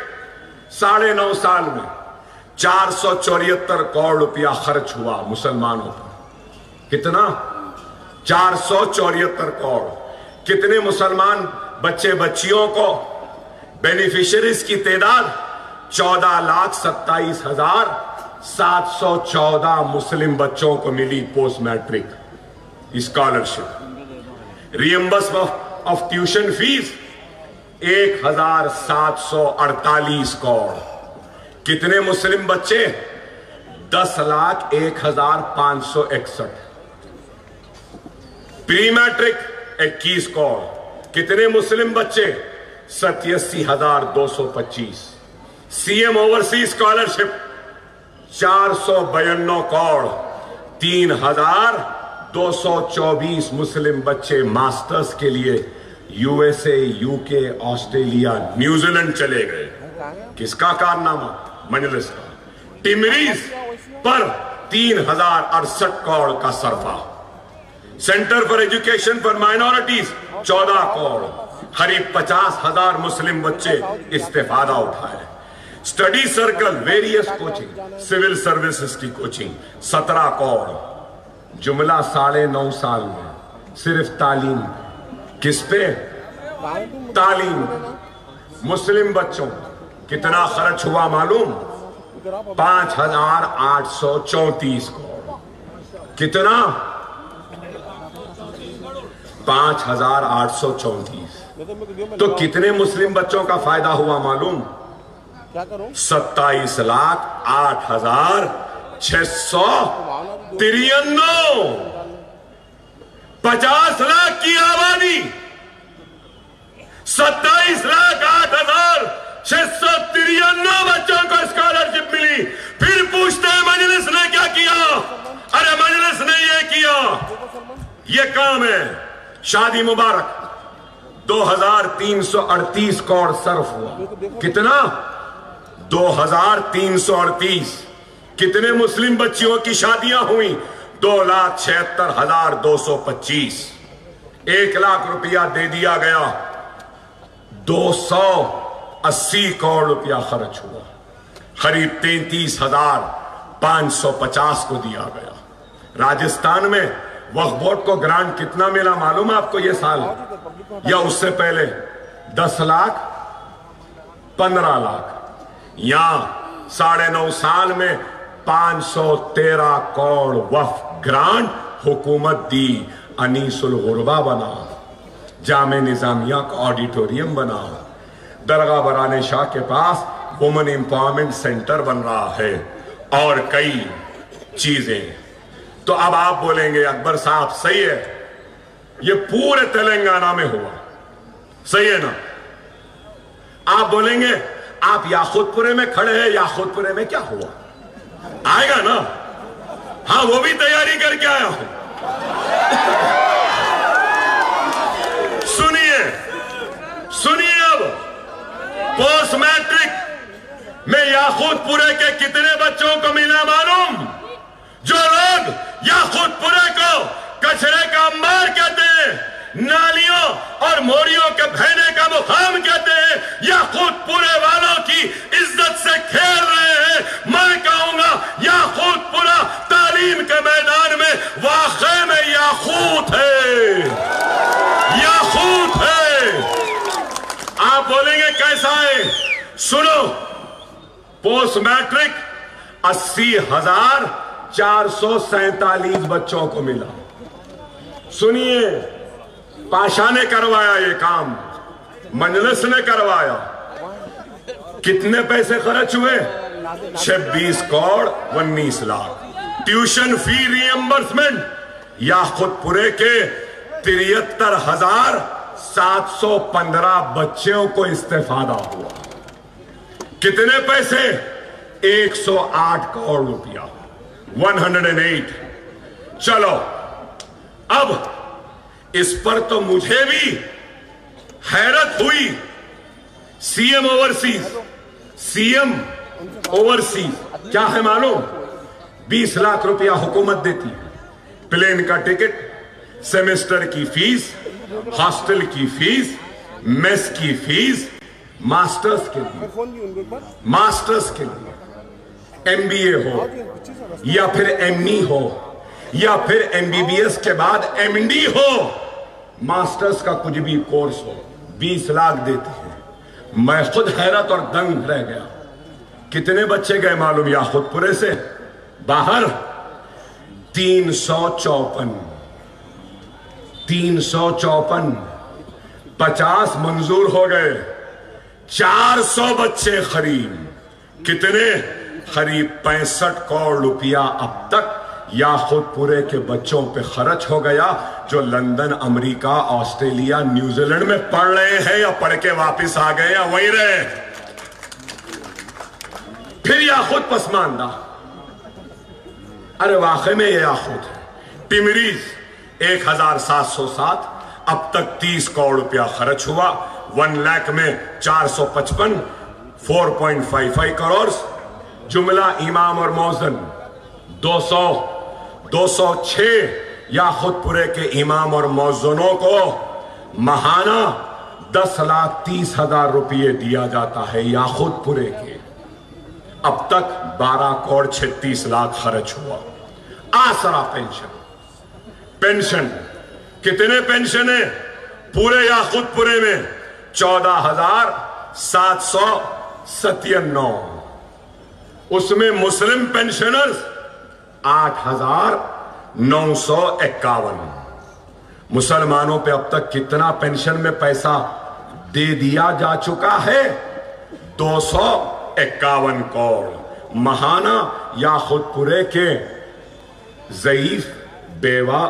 S1: 9.5 साल में 474 करोड़ रुपया खर्च हुआ मुसलमानों पर। कितना? 474 करोड़। कितने मुसलमान बच्चे बच्चियों को, बेनिफिशियरीज की तादाद 14,27,000 714 मुस्लिम बच्चों को मिली post matric scholarship. Reimbursement of tuition fees 1748 crore. कितने मुस्लिम बच्चे? 10,01,561। Pre matric 21 crore. कितने मुस्लिम बच्चे? 87,225। CM overseas scholarship 452 crore. 3,224 मुस्लिम बच्चे मास्टर्स के लिए यूएसए, यूके, ऑस्ट्रेलिया, न्यूजीलैंड चले गए। किसका कारनामा? मजलिस का। टिमरीज पर 3,068 करोड़ का सरफा। Center for education for minorities 14 crore. करीब 50,000 मुस्लिम बच्चे इस्तेफादा उठाए। Study circle, various coaching, civil services की कोचिंग 17 करोड़। जुमला 9.5 साल में सिर्फ तालीम। किस पे? तालीम। मुस्लिम बच्चों कितना खर्च हुआ मालूम? 5,834 करोड़। कितना? 5,834। तो कितने मुस्लिम बच्चों का फायदा हुआ मालूम? 27,08,693। 50 लाख की आबादी, 27,08,693 बच्चों को स्कॉलरशिप मिली। फिर पूछते हैं मजलिस ने क्या किया? अरे मजलिस ने ये किया, ये काम है। शादी मुबारक 2,338 करोड़ सर्फ हुआ। कितना? 2,338। कितने मुस्लिम बच्चियों की शादियां हुई? 2,76,225। 1 लाख रुपया दे दिया गया। 280 करोड़ रुपया खर्च हुआ। करीब 33,550 को दिया गया। राजस्थान में वक्फ बोर्ड को ग्रांट कितना मिला मालूम है आपको ये साल या उससे पहले? 10 लाख, 15 लाख। यहां 9.5 साल में 513 करोड़ वक्फ ग्रांट हुकूमत दी। अनीसुल गुरबा बना, जामे निजामिया का ऑडिटोरियम बना, दरगाह बराने शाह के पास वुमेन एम्पावरमेंट सेंटर बन रहा है और कई चीजें। तो अब आप बोलेंगे अकबर साहब सही है, ये पूरे तेलंगाना में हुआ, सही है ना? आप बोलेंगे आप याकूतपुरे में खड़े हैं, याकूतपुरे में क्या हुआ? आएगा ना? हाँ, वो भी तैयारी करके आया हूं। सुनिए अब पोस्ट मैट्रिक में याकूतपुरे के कितने बच्चों को मिला मालूम? जो लोग याकूतपुरे को कचरे का अंबार कहते हैं, नालियों और मोरियों के बहने का मुकाम कहते हैं, याकूतपुरे वालों की इज्जत से खेल रहे हैं। मैं कहूंगा याकूतपुरा तालीम के मैदान में वाकई में याकूत है, याकूत है। आप बोलेंगे कैसा है? सुनो, पोस्ट मैट्रिक 80,447 बच्चों को मिला। सुनिए, पाशा ने करवाया ये काम, मजलिस ने करवाया। कितने पैसे खर्च हुए? 26 crore 19 lakh. Tuition fee reimbursement याकूतपुरे के 73,715 बच्चों को इस्तेफादा हुआ। कितने पैसे? 108 करोड़ रुपया, 108। चलो अब इस पर तो मुझे भी हैरत हुई। सीएम ओवरसीज क्या है मालूम? 20 लाख रुपया हुकूमत देती है। प्लेन का टिकट, सेमेस्टर की फीस, हॉस्टल की फीस, मेस की फीस, मास्टर्स के लिए एमबीए हो या फिर एमई हो या फिर एमबीबीएस के बाद एमडी हो, मास्टर्स का कुछ भी कोर्स हो, 20 लाख देते हैं। मैं खुद हैरत और दंग रह गया। कितने बच्चे गए मालूम याकूतपुरे से? बाहर 354, 50 मंजूर हो गए, 400 बच्चे खरीद, कितने? करीब 65 करोड़ रुपया अब तक याकूतपुरे के बच्चों पे खर्च हो गया, जो लंदन, अमेरिका, ऑस्ट्रेलिया, न्यूजीलैंड में पढ़ रहे हैं या पढ़ के वापस आ गए या वहीं रहे। फिर याकूत पसमानदा, अरे वाकई में ये याकूत है। टिमरीज 1707, अब तक 30 करोड़ रुपया खर्च हुआ, 1 लाख में 455, 4.55 करोड़। जुमला इमाम और मौजन 206 याकूतपुरे के इमाम और मौजनों को महाना 10,30,000 रुपये दिया जाता है याकूतपुरे के। अब तक 12 करोड़ 36 लाख खर्च हुआ। आसरा पेंशन कितने पेंशन है पूरे याकूतपुरे में? 14,797। उसमें मुस्लिम पेंशनर्स 8,951। मुसलमानों पे अब तक कितना पेंशन में पैसा दे दिया जा चुका है? 251 करोड़। महाना याकूतपुरे के ज़ईफ, बेवा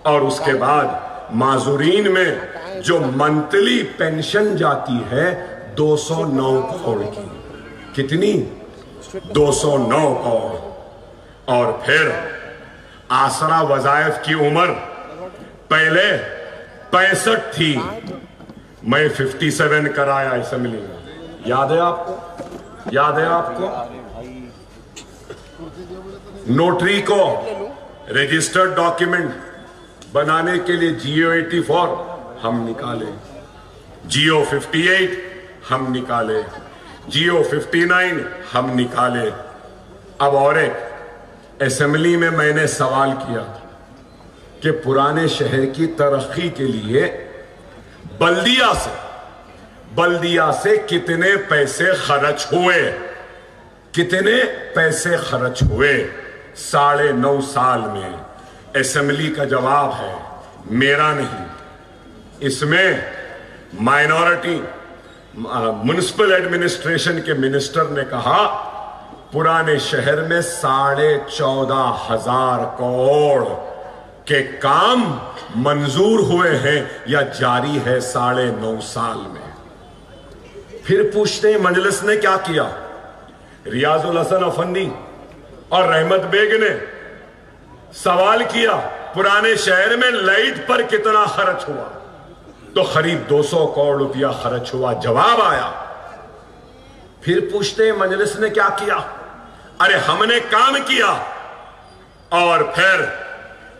S1: और उसके बाद माजूरीन में जो मंथली पेंशन जाती है 209 करोड़ की। कितनी? 209 करोड़। और फिर आसरा वज़ाइफ की उम्र पहले 65 थी, मैं 57 कराया असेंबली में। याद है आपको? याद है आपको? नोटरी को रजिस्टर्ड डॉक्यूमेंट बनाने के लिए GO 84 हम निकाले, GO 58 हम निकाले, GO 59 हम निकाले। अब और एक असेंबली में मैंने सवाल किया कि पुराने शहर की तरक्की के लिए बल्दिया से कितने पैसे खर्च हुए? कितने पैसे खर्च हुए 9.5 साल में? असेंबली का जवाब है, मेरा नहीं। इसमें माइनॉरिटी म्युनिसिपल एडमिनिस्ट्रेशन के मिनिस्टर ने कहा पुराने शहर में 14,500 करोड़ के काम मंजूर हुए हैं या जारी है 9.5 साल में। फिर पूछते हैं मजलिस ने क्या किया? रियाजुल हसन अफंदी और रहमत बेग ने सवाल किया पुराने शहर में लाइट पर कितना खर्च हुआ? तो करीब 200 करोड़ रुपया खर्च हुआ, जवाब आया। फिर पूछते हैं मजलिस ने क्या किया? अरे हमने काम किया। और फिर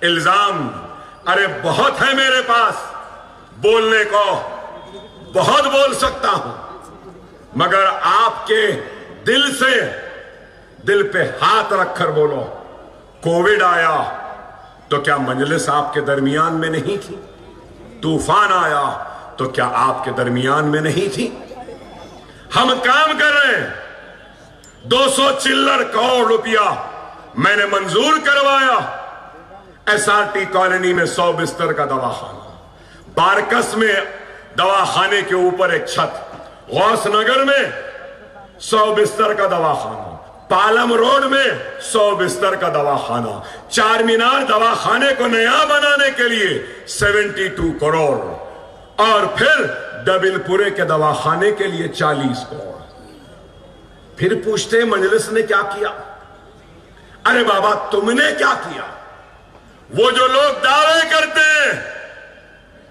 S1: इल्जाम, अरे बहुत है मेरे पास बोलने को, बहुत बोल सकता हूं, मगर आपके दिल पे हाथ रखकर बोलो, कोविड आया तो क्या मजलिस आपके दरमियान में नहीं थी? तूफान आया तो क्या आपके दरमियान में नहीं थी? हम काम कर रहे हैं। 200 चिल्लर करोड़ रुपया मैंने मंजूर करवाया। SRT कॉलोनी में 100 बिस्तर का दवाखाना, बारकस में दवाखाने के ऊपर एक छत, गौस नगर में 100 बिस्तर का दवाखाना, पालम रोड में 100 बिस्तर का दवाखाना, चार मीनार दवाखाने को नया बनाने के लिए 72 करोड़, और फिर डबिलपुरे के दवाखाने के लिए 40 करोड़। फिर पूछते मजलिस ने क्या किया? अरे बाबा तुमने क्या किया? वो जो लोग दावे करते हैं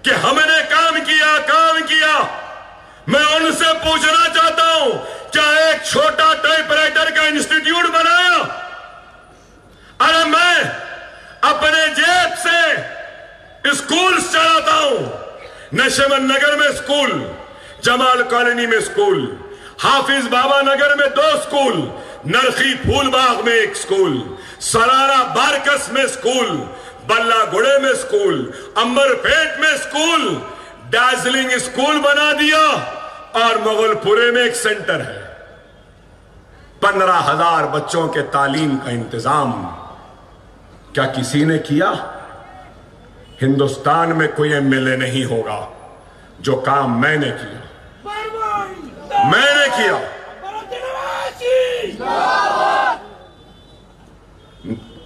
S1: कि हमने काम किया, मैं उनसे पूछना चाहता हूं, क्या एक छोटा टाइपराइटर का इंस्टीट्यूट बनाया? अरे मैं अपने जेब से स्कूल चलाता हूं। नशेमन नगर में स्कूल, जमाल कॉलोनी में स्कूल, हाफिज बाबा नगर में 2 स्कूल, नरखी फूलबाग में 1 स्कूल, सरारा बारकस में स्कूल, बल्ला गुड़े में स्कूल, अंबरपेट में स्कूल, दार्जिलिंग स्कूल बना दिया, और मुगलपुरे में एक सेंटर है। 15,000 बच्चों के तालीम का इंतजाम क्या किसी ने किया? हिंदुस्तान में कोई एमएलए नहीं होगा जो काम मैंने किया, मैंने किया।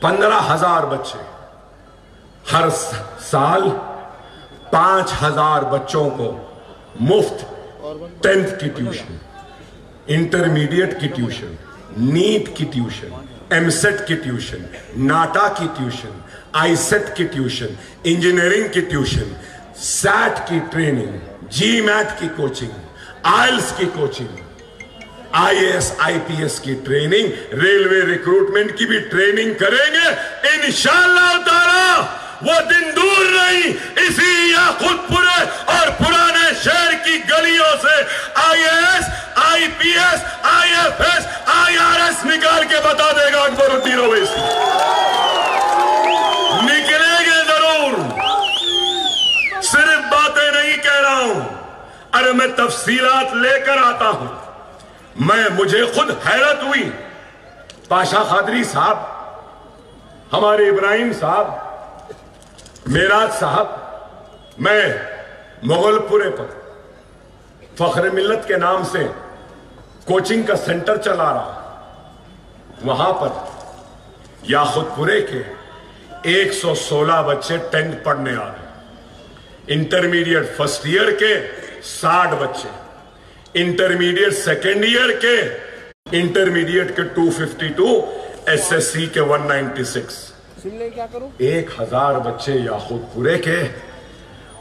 S1: 15,000 बच्चे हर साल 5,000 बच्चों को मुफ्त 10th की ट्यूशन, इंटरमीडिएट की ट्यूशन, नीट की ट्यूशन, एमसेट की ट्यूशन, नाटा की ट्यूशन, आईसेट की ट्यूशन, इंजीनियरिंग की ट्यूशन, सैट की ट्रेनिंग, जी मैट की कोचिंग, आइल्स की कोचिंग, आईएएस आईपीएस की ट्रेनिंग, रेलवे रिक्रूटमेंट की भी ट्रेनिंग करेंगे इंशाअल्लाह ताला। वो दिन दूर नहीं, इसी याकूतपुरे और पुराने शहर की गलियों से आईएएस आईपीएस आईएफएस आईआरएस निकाल के बता देगा अकबरुद्दीन ओवैसी। निकलेंगे जरूर, सिर्फ बातें नहीं कह रहा हूं, अरे मैं तफसीलात लेकर आता हूं। मुझे खुद हैरत हुई, पाशा खादरी साहब, हमारे इब्राहिम साहब, मेराज साहब, मैं मुगलपुरे पर फख्र मिल्लत के नाम से कोचिंग का सेंटर चला रहा। वहां पर याकूतपुरे के 116 बच्चे 10th पढ़ने आ रहे, इंटरमीडिएट फर्स्ट ईयर के 60 बच्चे, इंटरमीडिएट सेकेंड ईयर के, इंटरमीडिएट के 252, एसएससी के 196। क्या करूं? 1000 बच्चे याकूतपुरे के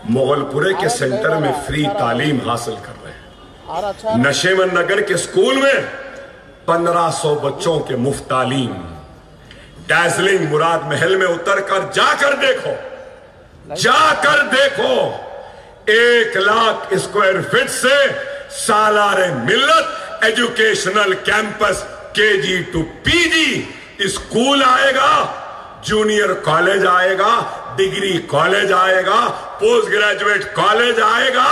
S1: मुगलपुरे के सेंटर में फ्री तालीम हासिल कर रहे हैं। नशेमन नगर के स्कूल में 1500 बच्चों के मुफ्त तालीम। डैजलिंग मुराद महल में उतरकर जाकर देखो, जाकर देखो, 1 लाख स्क्वायर फीट से Salar-e Millat educational campus KG to PG school आएगा, जूनियर कॉलेज आएगा, डिग्री कॉलेज आएगा, पोस्ट ग्रेजुएट कॉलेज आएगा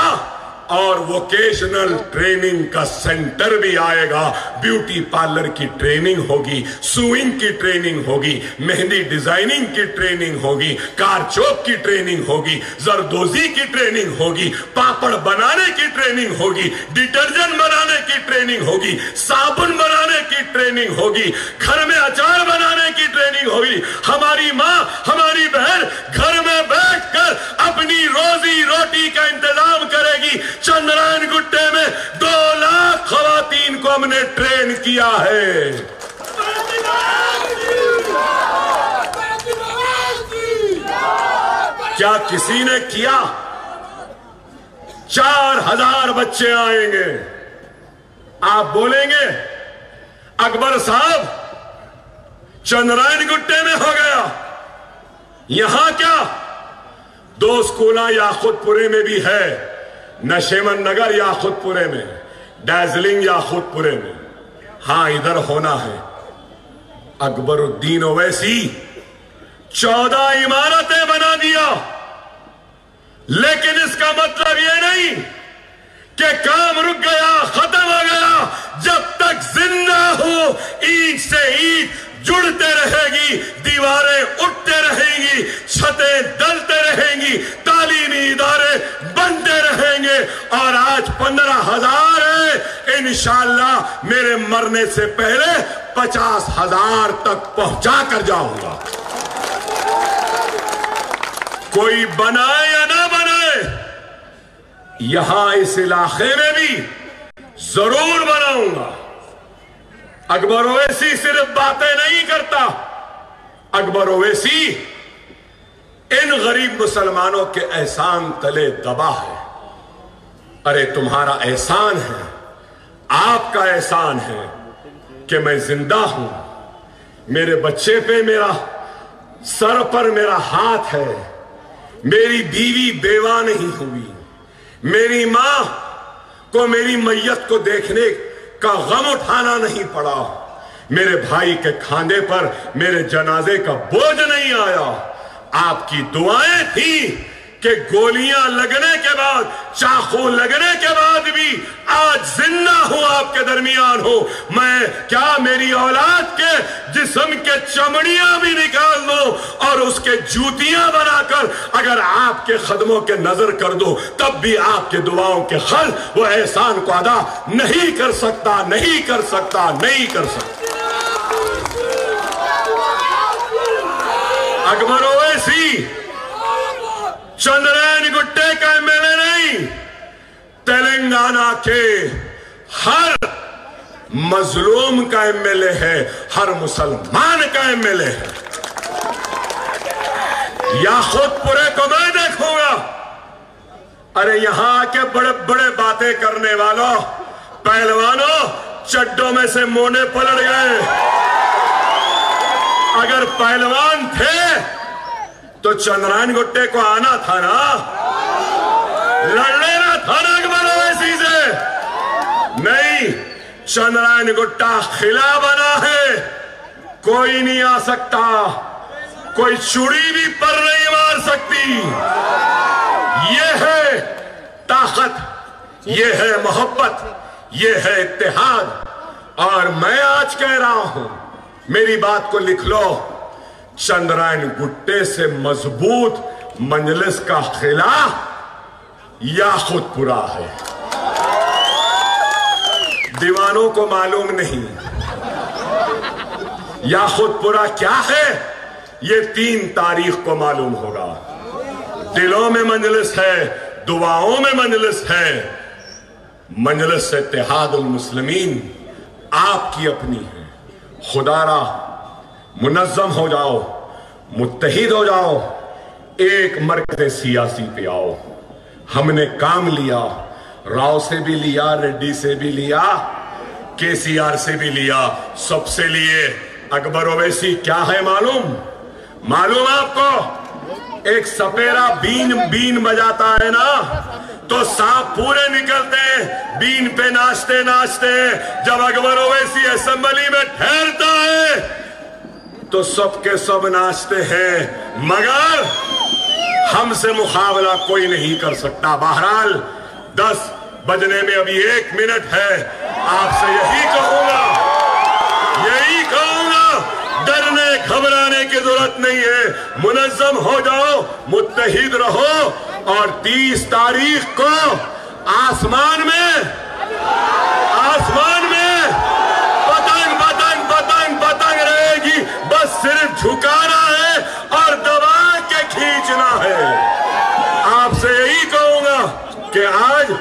S1: और वोकेशनल ट्रेनिंग का सेंटर भी आएगा। ब्यूटी पार्लर की ट्रेनिंग होगी, सुइंग की ट्रेनिंग होगी, मेहंदी डिजाइनिंग की ट्रेनिंग होगी, कार चौक की ट्रेनिंग होगी, जरदोजी की ट्रेनिंग होगी, पापड़ बनाने की ट्रेनिंग होगी, डिटर्जेंट बनाने की ट्रेनिंग होगी, साबुन बनाने की ट्रेनिंग होगी, घर में अचार बनाने की ट्रेनिंग होगी। हमारी माँ, हमारी बहन घर में बैठकर अपनी रोजी रोटी का इंतजाम करेगी। चंद्रायन गुट्टे में 2 लाख खवातीन को हमने ट्रेन किया है। क्या किसी ने किया? 4000 बच्चे आएंगे। आप बोलेंगे अकबर साहब चंद्रायन गुट्टे में हो गया, यहां क्या? 2 स्कूल याकूतपुरे में भी है, नशेमन नगर याकूतपुरे में, डैजलिंग याकूतपुरे में। हां, इधर होना है। अकबरुद्दीन ओवैसी 14 इमारतें बना दिया, लेकिन इसका मतलब यह नहीं कि काम रुक गया, खत्म हो गया। जब तक जिंदा हो, ईंट से ईंट जुड़ते रहेगी, दीवारें उठते रहेंगी, छतें डलते रहेंगी, तालीमी इदारे बनते रहेंगे। और आज 15,000 है, इंशाअल्लाह मेरे मरने से पहले 50,000 तक पहुंचा कर जाऊंगा। कोई बनाए या ना बनाए, यहां इस इलाके में भी जरूर बनाऊंगा। अकबर ओवैसी सिर्फ बातें नहीं करता, अकबर ओवैसी इन गरीब मुसलमानों के एहसान तले दबा है। अरे तुम्हारा एहसान है, आपका एहसान है कि मैं जिंदा हूं, मेरे बच्चे पे मेरा सर पर मेरा हाथ है, मेरी बीवी बेवा नहीं हुई, मेरी मां को मेरी मैयत को देखने का गम उठाना नहीं पड़ा, मेरे भाई के खांधे पर मेरे जनाजे का बोझ नहीं आया। आपकी दुआएं थी کہ گولیاں لگنے کے بعد، چاقو لگنے کے بعد بھی آج زندہ ہوں، آپ کے درمیان ہوں. میں کیا میری اولاد کے جسم کے چمڑیاں بھی نکال دو اور اس کے جوتیاں بنا کر اگر آپ کے قدموں کے نظر کر دو، تب بھی آپ کے دعاؤں کے خلق وہ احسان کو ادا نہیں کر سکتا، نہیں کر سکتا، نہیں کر سکتا. اکبر اویسی چندرائن گٹے کا ایم ایل اے نہیں، تلنگانہ کے ہر مظلوم کا ایم ایل اے ہے، ہر مسلمان کا ایم ایل اے ہے. یا خود پورے کو میں دیکھوں گا. ارے یہاں آ کے بڑے بڑے باتیں کرنے والوں، پہلوانوں، چڈوں میں سے مونے پلٹ گئے. اگر پہلوان تھے تو چندرائن گٹے کو آنا تھا نا، لڑ لینا تھا نا اکبر اویسی سے. نہیں، چندرائن گٹا خلا بنا ہے، کوئی نہیں آ سکتا، کوئی چڑی بھی پر نہیں مار سکتی. یہ ہے طاقت، یہ ہے محبت، یہ ہے اتحاد. اور میں آج کہہ رہا ہوں، میری بات کو لکھ لو، چندرائن گٹے سے مضبوط مجلس کا خلا یا خود پورا ہے. دیوانوں کو معلوم نہیں یا خود پورا کیا ہے، یہ 3 تاریخ کو معلوم ہوگا. دلوں میں مجلس ہے، دعاؤں میں مجلس ہے. مجلس اتحاد المسلمین آپ کی اپنی ہے. خدا را منظم ہو جاؤ، متحد ہو جاؤ، ایک مرکز سیاسی پہ آؤ. ہم نے کام لیا، راؤ سے بھی لیا، ریڈی سے بھی لیا، کے سی آر سے بھی لیا، سب سے لیے. اکبر اویسی کیا ہے معلوم آپ کو؟ ایک سپیرا بین بجاتا ہے نا تو سانپ پورے نکلتے ہیں. بین پہ ناچتے ناچتے جب اکبر اویسی اسمبلی میں ٹھہرتا ہے تو سب کے سب ناچتے ہیں، مگر ہم سے مقابلہ کوئی نہیں کر سکتا. بہرحال 10 بجنے میں ابھی 1 منٹ ہے. آپ سے یہی کہوں گا، ڈرنے گھبرانے کی ضرورت نہیں ہے. منظم ہو جاؤ، متحد رہو، اور 30 تاریخ کو آسمان میں پتنگ پتنگ پتنگ پتنگ رہے گی. بس صرف جھکانا ہے اور دبا کے کھینچنا ہے. آپ سے یہی کہوں گا کہ آج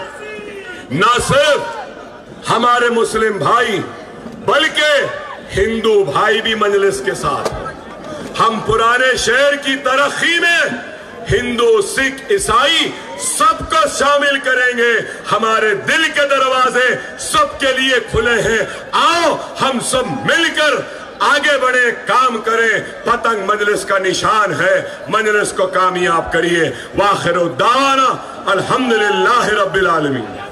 S1: نہ صرف ہمارے مسلم بھائی بلکہ ہندو بھائی بھی مجلس کے ساتھ ہیں. ہم پرانے شہر کی ترقی میں ہندو، سکھ، عیسائی سب کو شامل کریں گے. ہمارے دل کے دروازے سب کے لیے کھلے ہیں. آؤ ہم سب مل کر آگے بڑھیں، کام کریں. پتنگ مجلس کا نشان ہے، مجلس کو کامیاب کریے. وآخر دعوانا الحمدللہ رب العالمین.